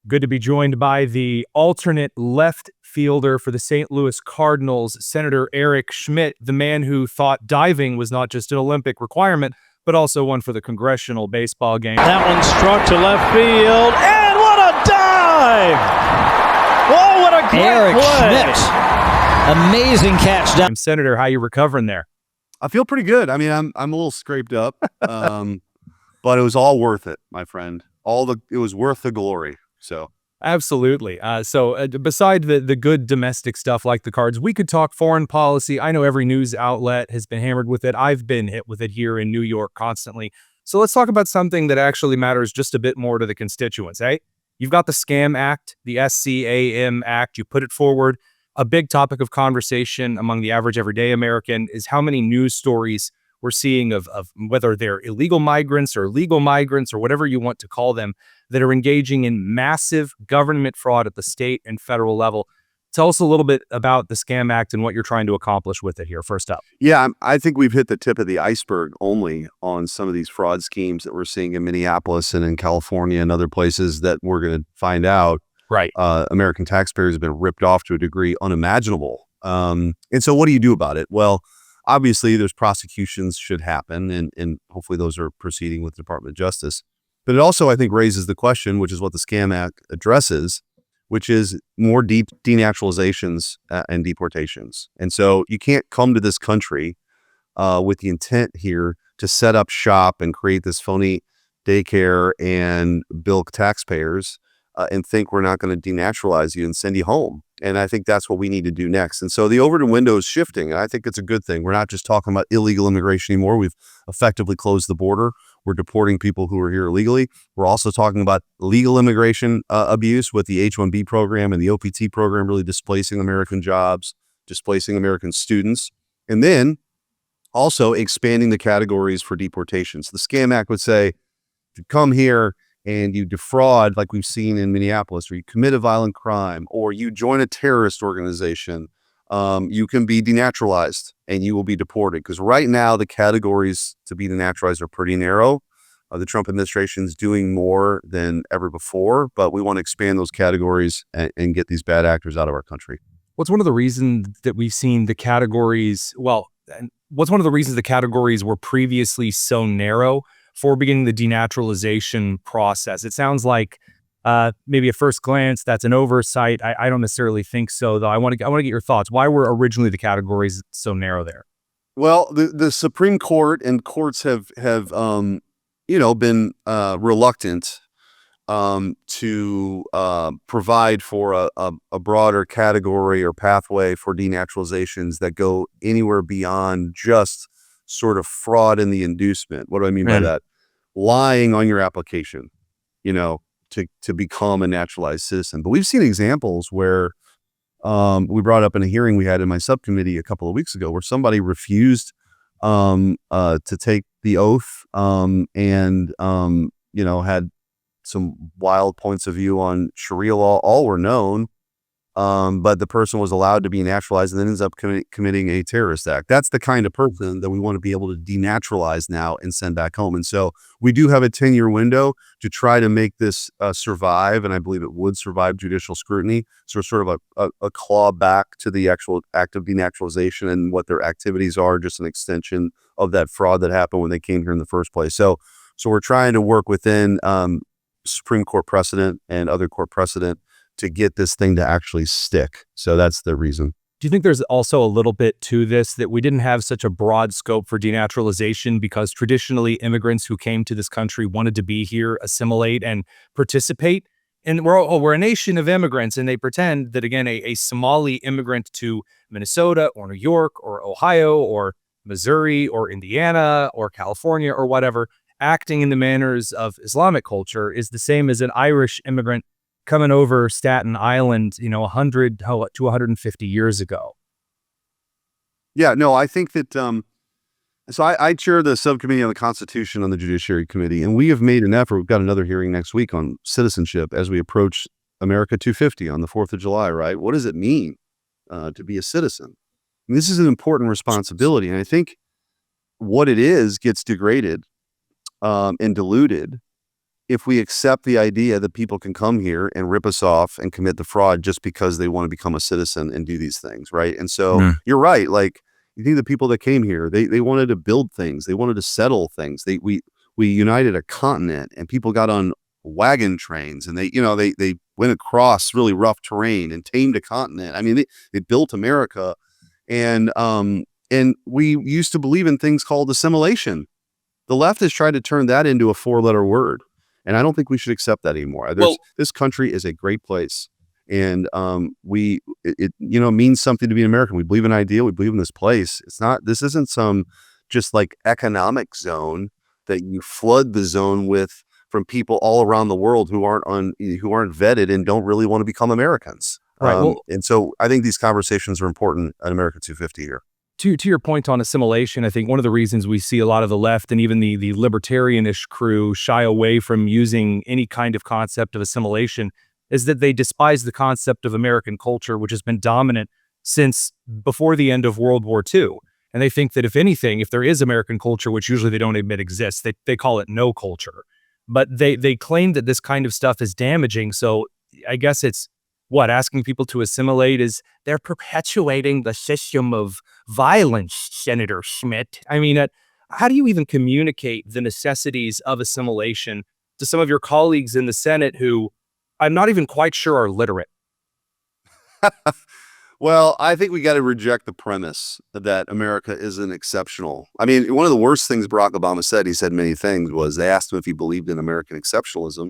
Good to be joined by the alternate left fielder for the St. Louis Cardinals, Senator Eric Schmitt, the man who thought diving was not just an Olympic requirement, but also one for the congressional baseball game. That one struck to left field, and what a dive! Oh, what a great Eric play! Schmitt. Amazing catch down. Senator, how you recovering there? I feel pretty good. I mean, I'm a little scraped up, but it was all worth it, my friend. It was worth the glory. So absolutely. Beside the good domestic stuff like the Cards, we could talk foreign policy. I know every news outlet has been hammered with it. I've been hit with it here in New York constantly. So let's talk about something that actually matters just a bit more to the constituents, eh? You've got the Scam Act, the SCAM Act. You put it forward. A big topic of conversation among the average everyday American is how many news stories we're seeing of whether they're illegal migrants or legal migrants or whatever you want to call them that are engaging in massive government fraud at the state and federal level. Tell us a little bit about the Scam Act and what you're trying to accomplish with it here, first up. Yeah, I think we've hit the tip of the iceberg only on some of these fraud schemes that we're seeing in Minneapolis and in California and other places that we're going to find out. Right. American taxpayers have been ripped off to a degree unimaginable. And so what do you do about it? Well, obviously, there's prosecutions should happen, and hopefully those are proceeding with the Department of Justice. But it also, I think, raises the question, which is what the Scam Act addresses, which is more deep denaturalizations and deportations. And so you can't come to this country with the intent here to set up shop and create this phony daycare and bilk taxpayers and think we're not going to denaturalize you and send you home. And I think that's what we need to do next. And so the Overton window is shifting, and I think it's a good thing. We're not just talking about illegal immigration anymore. We've effectively closed the border. We're deporting people who are here illegally. We're also talking about legal immigration abuse with the H-1B program and the OPT program really displacing American jobs, displacing American students, and then also expanding the categories for deportations. The Scam Act would say, if you come here and you defraud, like we've seen in Minneapolis, or you commit a violent crime, or you join a terrorist organization, you can be denaturalized and you will be deported. Because right now, the categories to be denaturalized are pretty narrow. The Trump administration is doing more than ever before, but we want to expand those categories and get these bad actors out of our country. What's one of the reasons that we've seen the categories, what's one of the reasons the categories were previously so narrow for beginning the denaturalization process? It sounds like maybe at first glance that's an oversight. I don't necessarily think so, though. I want to get your thoughts. Why were originally the categories so narrow there? Well, the Supreme Court and courts have been reluctant to provide for a broader category or pathway for denaturalizations that go anywhere beyond just sort of fraud in the inducement. What do I mean by that? Lying on your application, to become a naturalized citizen. But we've seen examples where we brought up in a hearing we had in my subcommittee a couple of weeks ago where somebody refused to take the oath and had some wild points of view on Sharia law. All were known. But the person was allowed to be naturalized and then ends up committing a terrorist act. That's the kind of person that we want to be able to denaturalize now and send back home. And so we do have a 10-year window to try to make this survive, and I believe it would survive judicial scrutiny. So it's sort of a claw back to the actual act of denaturalization and what their activities are, just an extension of that fraud that happened when they came here in the first place. So we're trying to work within Supreme Court precedent and other court precedent to get this thing to actually stick. So that's the reason. Do you think there's also a little bit to this that we didn't have such a broad scope for denaturalization because traditionally immigrants who came to this country wanted to be here, assimilate, and participate? And we're a nation of immigrants, and they pretend that, again, a Somali immigrant to Minnesota or New York or Ohio or Missouri or Indiana or California or whatever, acting in the manners of Islamic culture is the same as an Irish immigrant coming over Staten Island, 100 to 150 years ago. Yeah, no, I think that, so I chair the subcommittee on the Constitution on the Judiciary Committee, and we have made an effort. We've got another hearing next week on citizenship as we approach America 250 on the 4th of July, right? What does it mean to be a citizen? And this is an important responsibility, and I think what it is gets degraded and diluted if we accept the idea that people can come here and rip us off and commit the fraud just because they want to become a citizen and do these things, right? And so you're right. Like, you think the people that came here, they wanted to build things, they wanted to settle things. We united a continent, and people got on wagon trains, and they went across really rough terrain and tamed a continent. I mean, they built America, and we used to believe in things called assimilation. The left has tried to turn that into a 4-letter word. And I don't think we should accept that anymore. This country is a great place, and it means something to be an American. We believe in an idea. We believe in this place. This isn't some just like economic zone that you flood the zone with from people all around the world who aren't vetted and don't really want to become Americans. Right. And so I think these conversations are important at America 250 here. To your point on assimilation, I think one of the reasons we see a lot of the left and even the libertarianish crew shy away from using any kind of concept of assimilation is that they despise the concept of American culture, which has been dominant since before the end of World War II. And they think that if anything, if there is American culture, which usually they don't admit exists, they call it no culture. But they claim that this kind of stuff is damaging. So I guess it's asking people to assimilate is they're perpetuating the system of violence, Senator Schmitt. I mean, how do you even communicate the necessities of assimilation to some of your colleagues in the Senate who I'm not even quite sure are literate? Well, I think we got to reject the premise that America isn't exceptional. I mean, one of the worst things Barack Obama said, he said many things, was they asked him if he believed in American exceptionalism.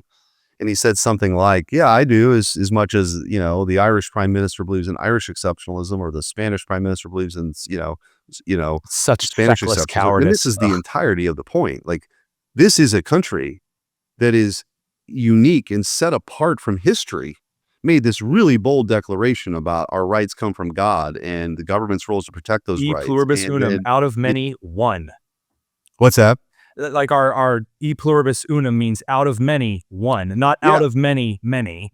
And he said something like, yeah, I do, as much as, the Irish prime minister believes in Irish exceptionalism, or the Spanish prime minister believes in, Such Spanish feckless exceptionalism. cowardice. And this is the entirety of the point. Like, this is a country that is unique and set apart from history, made this really bold declaration about our rights come from God and the government's role is to protect those rights. Pluribus unum, out of many, one. What's that? Like our e pluribus unum means out of many, one, not out of many, many.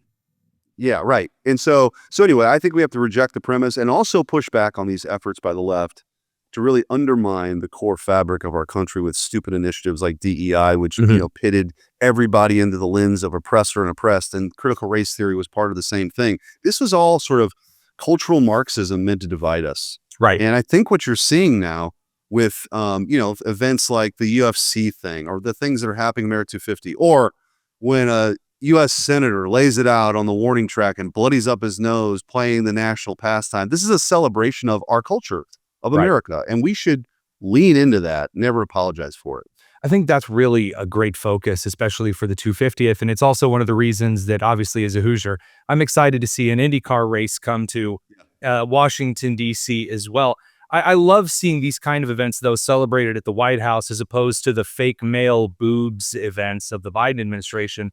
Yeah, right. And so anyway, I think we have to reject the premise and also push back on these efforts by the left to really undermine the core fabric of our country with stupid initiatives like DEI, which pitted everybody into the lens of oppressor and oppressed, and critical race theory was part of the same thing. This was all sort of cultural Marxism meant to divide us. Right. And I think what you're seeing now with events like the UFC thing, or the things that are happening in America 250, or when a U.S. senator lays it out on the warning track and bloodies up his nose playing the national pastime. This is a celebration of our culture, of America, and we should lean into that, never apologize for it. I think that's really a great focus, especially for the 250th. And it's also one of the reasons that, obviously, as a Hoosier, I'm excited to see an IndyCar race come to Washington, D.C. as well. I love seeing these kind of events, though, celebrated at the White House as opposed to the fake male boobs events of the Biden administration.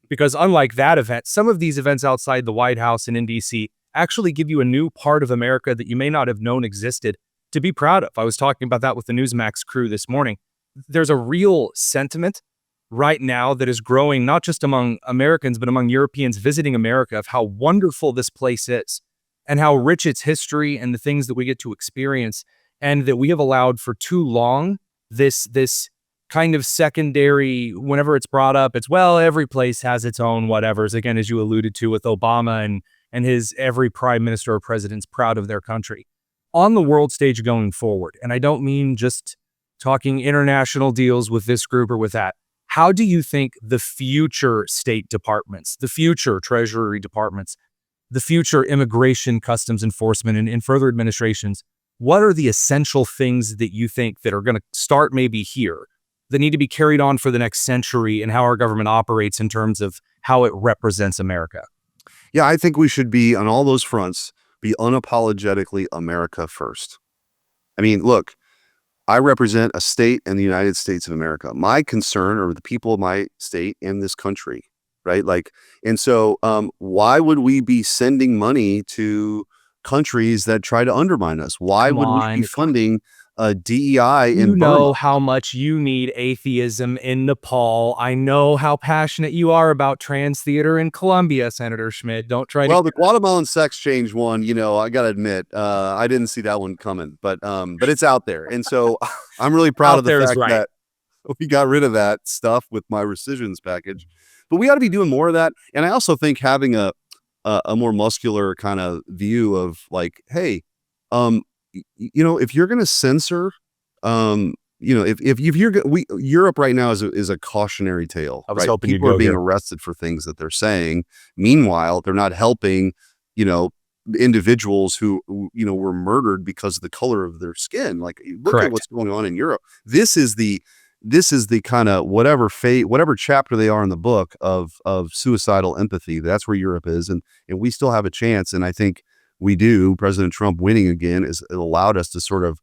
Because unlike that event, some of these events outside the White House and in D.C. actually give you a new part of America that you may not have known existed to be proud of. I was talking about that with the Newsmax crew this morning. There's a real sentiment right now that is growing, not just among Americans, but among Europeans visiting America, of how wonderful this place is and how rich its history and the things that we get to experience, and that we have allowed for too long this kind of secondary, whenever it's brought up, it's, well, every place has its own whatevers, again, as you alluded to with Obama and his every prime minister or president's proud of their country. On the world stage going forward, and I don't mean just talking international deals with this group or with that, how do you think the future State Departments, the future Treasury Departments, the future Immigration, Customs Enforcement, and further administrations, what are the essential things that you think that are going to start maybe here, that need to be carried on for the next century, and how our government operates in terms of how it represents America? Yeah, I think we should be, on all those fronts, be unapologetically America first. I mean, look, I represent a state in the United States of America. My concern are the people of my state and this country, right? And so why would we be sending money to countries that try to undermine us? Why would we be funding DEI in Burma? You know how much you need atheism in Nepal. I know how passionate you are about trans theater in Colombia, Senator Schmitt. Don't try to... Well, the Guatemalan sex change one, I got to admit, I didn't see that one coming, but it's out there. And so I'm really proud of the fact that we got rid of that stuff with my rescissions package. But we ought to be doing more of that. And I also think having a more muscular kind of view of like, hey, if you're going to censor, if Europe right now is a cautionary tale. I was right? hoping you'd People are go being here. arrested for things that they're saying. Meanwhile, they're not helping, individuals who were murdered because of the color of their skin. Like, look at Correct. what's going on in Europe. This is the kind of whatever chapter they are in the book of suicidal empathy. That's where Europe is, and we still have a chance. And I think we do. President Trump winning again has allowed us to sort of,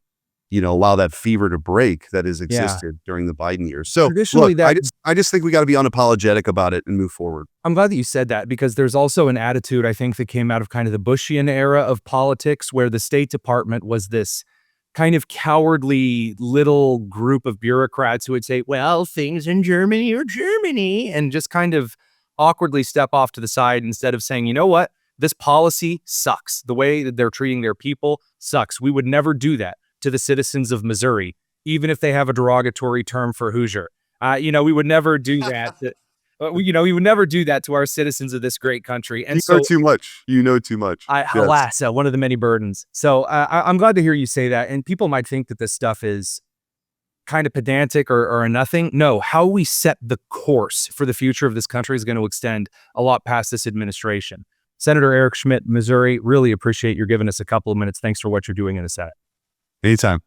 allow that fever to break that has existed during the Biden years. So Traditionally, look, I just think we got to be unapologetic about it and move forward. I'm glad that you said that, because there's also an attitude, I think, that came out of kind of the Bushian era of politics, where the State Department was this kind of cowardly little group of bureaucrats who would say, well, things in Germany are Germany, and just kind of awkwardly step off to the side instead of saying, you know what, this policy sucks. The way that they're treating their people sucks. We would never do that to the citizens of Missouri, even if they have a derogatory term for Hoosier. We would never do that. We would never do that to our citizens of this great country. And You know too much. You know too much. Yes. Alas, one of the many burdens. So I'm glad to hear you say that. And people might think that this stuff is kind of pedantic or a nothing. No, how we set the course for the future of this country is going to extend a lot past this administration. Senator Eric Schmitt, Missouri, really appreciate you giving us a couple of minutes. Thanks for what you're doing in the Senate. Anytime.